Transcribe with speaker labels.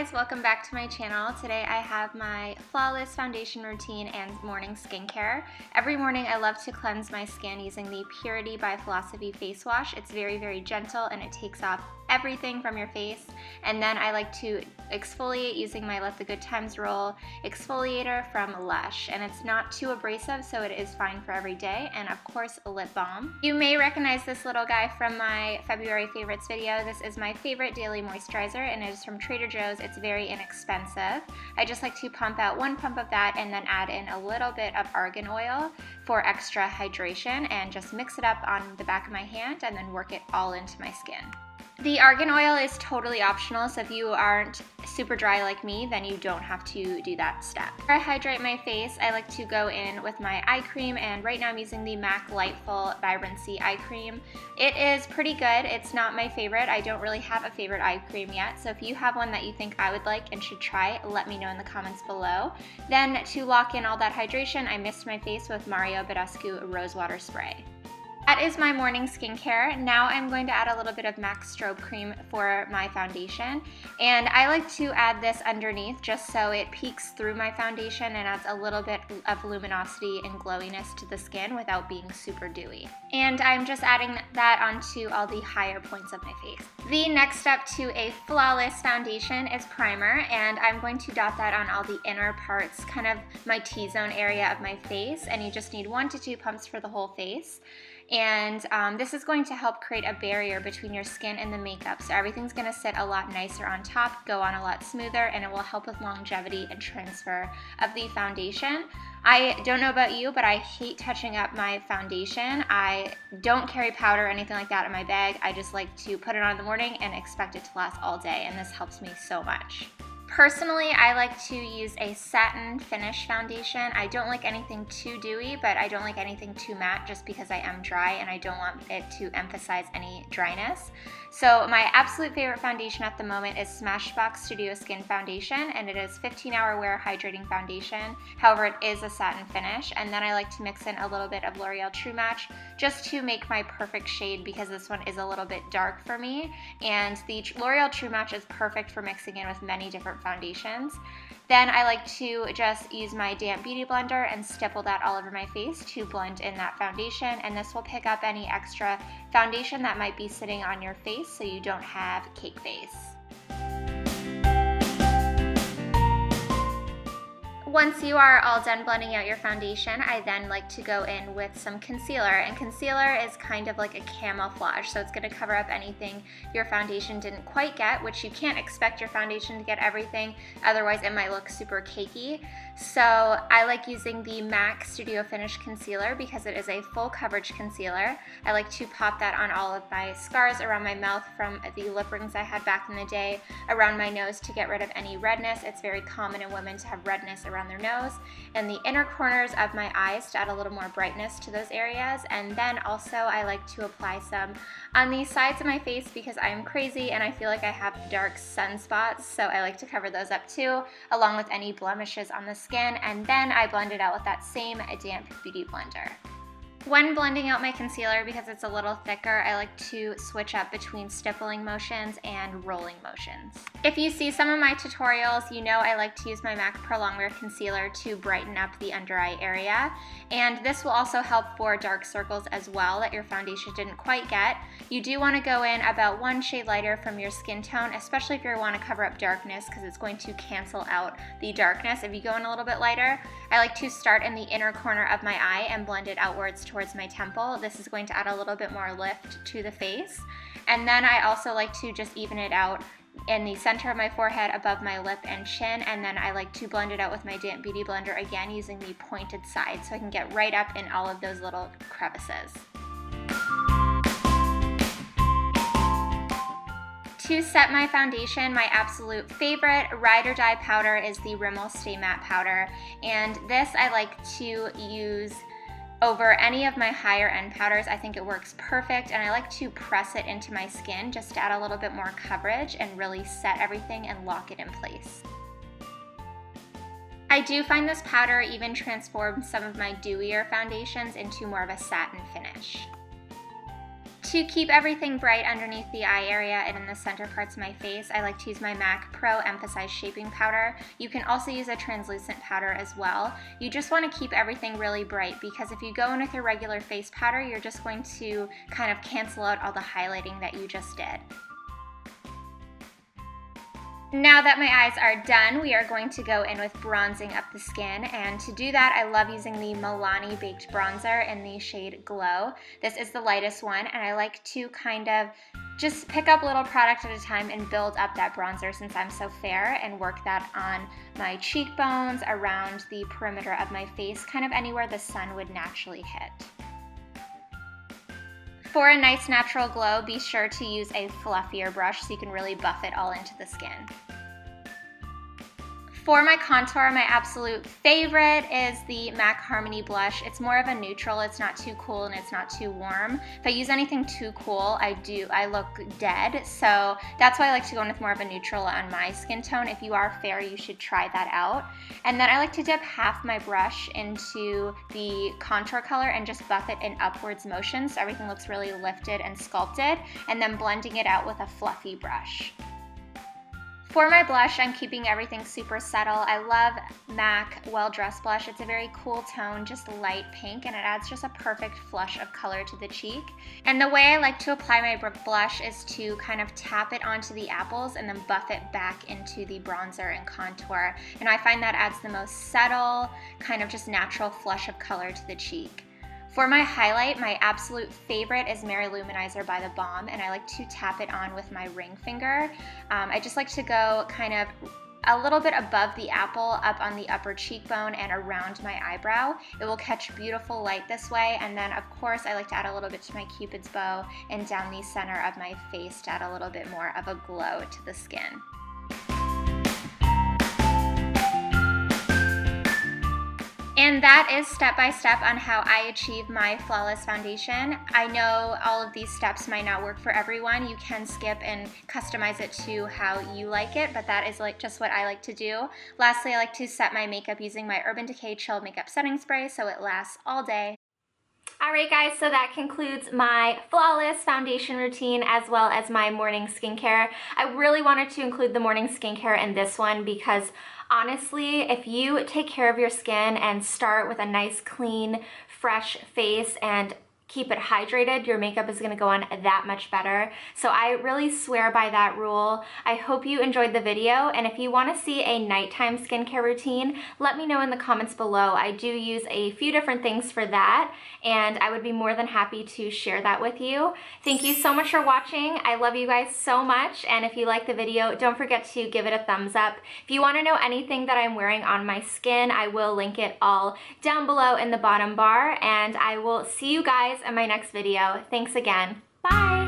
Speaker 1: guys, welcome back to my channel. Today I have my flawless foundation routine and morning skincare. Every morning I love to cleanse my skin using the Purity by Philosophy face wash. It's very, very gentle and it takes off everything from your face. And then I like to exfoliate using my Let the Good Times Roll exfoliator from Lush. And it's not too abrasive, so it is fine for every day. And of course, a lip balm. You may recognize this little guy from my February favorites video. This is my favorite daily moisturizer and it is from Trader Joe's. It's very inexpensive. I just like to pump out one pump of that and then add in a little bit of argan oil for extra hydration and just mix it up on the back of my hand and then work it all into my skin. The argan oil is totally optional, so if you aren't super dry like me, then you don't have to do that step. Before I hydrate my face, I like to go in with my eye cream, and right now I'm using the MAC Lightful Vibrancy Eye Cream. It is pretty good. It's not my favorite. I don't really have a favorite eye cream yet, so if you have one that you think I would like and should try, let me know in the comments below. Then to lock in all that hydration, I mist my face with Mario Badescu Rosewater Spray. That is my morning skincare. Now I'm going to add a little bit of MAC Strobe cream for my foundation. And I like to add this underneath just so it peeks through my foundation and adds a little bit of luminosity and glowiness to the skin without being super dewy. And I'm just adding that onto all the higher points of my face. The next step to a flawless foundation is primer, and I'm going to dot that on all the inner parts, kind of my T-zone area of my face, and you just need 1 to 2 pumps for the whole face. And this is going to help create a barrier between your skin and the makeup, so everything's going to sit a lot nicer on top, go on a lot smoother, and it will help with longevity and transfer of the foundation. I don't know about you, but I hate touching up my foundation. I don't carry powder or anything like that in my bag. I just like to put it on in the morning and expect it to last all day, and this helps me so much. Personally, I like to use a satin finish foundation. I don't like anything too dewy, but I don't like anything too matte just because I am dry and I don't want it to emphasize any dryness. So my absolute favorite foundation at the moment is Smashbox Studio Skin Foundation, and it is 15-hour wear hydrating foundation. However, it is a satin finish, and then I like to mix in a little bit of L'Oreal True Match just to make my perfect shade because this one is a little bit dark for me, and the L'Oreal True Match is perfect for mixing in with many different foundations. Then I like to just use my damp beauty blender and stipple that all over my face to blend in that foundation, and this will pick up any extra foundation that might be sitting on your face so you don't have cake face. Once you are all done blending out your foundation, I then like to go in with some concealer, and concealer is kind of like a camouflage, so it's going to cover up anything your foundation didn't quite get, which you can't expect your foundation to get everything, otherwise it might look super cakey. So I like using the MAC Studio Finish Concealer because it is a full coverage concealer. I like to pop that on all of my scars around my mouth from the lip rings I had back in the day, around my nose to get rid of any redness. It's very common in women to have redness around their nose, and the inner corners of my eyes to add a little more brightness to those areas. And then also I like to apply some on the sides of my face because I'm crazy and I feel like I have dark sunspots, so I like to cover those up too, along with any blemishes on the skin, and then I blend it out with that same damp beauty blender. When blending out my concealer, because it's a little thicker, I like to switch up between stippling motions and rolling motions. If you see some of my tutorials, you know I like to use my MAC Prolongwear concealer to brighten up the under eye area, and this will also help for dark circles as well that your foundation didn't quite get. You do want to go in about 1 shade lighter from your skin tone, especially if you want to cover up darkness, because it's going to cancel out the darkness if you go in a little bit lighter. I like to start in the inner corner of my eye and blend it outwards towards my temple. This is going to add a little bit more lift to the face. And then I also like to just even it out in the center of my forehead, above my lip and chin, and then I like to blend it out with my damp beauty blender again using the pointed side so I can get right up in all of those little crevices. To set my foundation, my absolute favorite ride or die powder is the Rimmel Stay Matte Powder, and this I like to use over any of my higher end powders. I think it works perfect, and I like to press it into my skin just to add a little bit more coverage and really set everything and lock it in place. I do find this powder even transforms some of my dewier foundations into more of a satin finish. To keep everything bright underneath the eye area and in the center parts of my face, I like to use my MAC Pro Emphasize Shaping Powder. You can also use a translucent powder as well. You just want to keep everything really bright because if you go in with your regular face powder, you're just going to kind of cancel out all the highlighting that you just did. Now that my eyes are done, we are going to go in with bronzing up the skin, and to do that, I love using the Malin Baked Bronzer in the shade Glow. This is the lightest one, and I like to kind of just pick up a little product at a time and build up that bronzer since I'm so fair, and work that on my cheekbones, around the perimeter of my face, kind of anywhere the sun would naturally hit. For a nice natural glow, be sure to use a fluffier brush so you can really buff it all into the skin. For my contour, my absolute favorite is the MAC Harmony blush. It's more of a neutral, it's not too cool and it's not too warm. If I use anything too cool, I look dead, so that's why I like to go in with more of a neutral on my skin tone. If you are fair, you should try that out. And then I like to dip half my brush into the contour color and just buff it in upwards motion so everything looks really lifted and sculpted, and then blending it out with a fluffy brush. For my blush, I'm keeping everything super subtle. I love MAC Well Dressed Blush. It's a very cool tone, just light pink, and it adds just a perfect flush of color to the cheek. And the way I like to apply my blush is to kind of tap it onto the apples and then buff it back into the bronzer and contour. And I find that adds the most subtle, kind of just natural flush of color to the cheek. For my highlight, my absolute favorite is Mary Luminizer by the Balm, and I like to tap it on with my ring finger. I just like to go kind of a little bit above the apple, up on the upper cheekbone and around my eyebrow. It will catch beautiful light this way, and then of course I like to add a little bit to my Cupid's bow and down the center of my face to add a little bit more of a glow to the skin. And that is step by step on how I achieve my flawless foundation. I know all of these steps might not work for everyone. You can skip and customize it to how you like it, but that is just what I like to do. Lastly, I like to set my makeup using my Urban Decay Chill Makeup Setting Spray so it lasts all day. Alright guys, so that concludes my flawless foundation routine as well as my morning skincare. I really wanted to include the morning skincare in this one because honestly, if you take care of your skin and start with a nice, clean, fresh face and keep it hydrated, your makeup is gonna go on that much better. So I really swear by that rule. I hope you enjoyed the video, and if you wanna see a nighttime skincare routine, let me know in the comments below. I do use a few different things for that, and I would be more than happy to share that with you. Thank you so much for watching. I love you guys so much, and if you like the video, don't forget to give it a thumbs up. If you wanna know anything that I'm wearing on my skin, I will link it all down below in the bottom bar, and I will see you guys in my next video. Thanks again. Bye!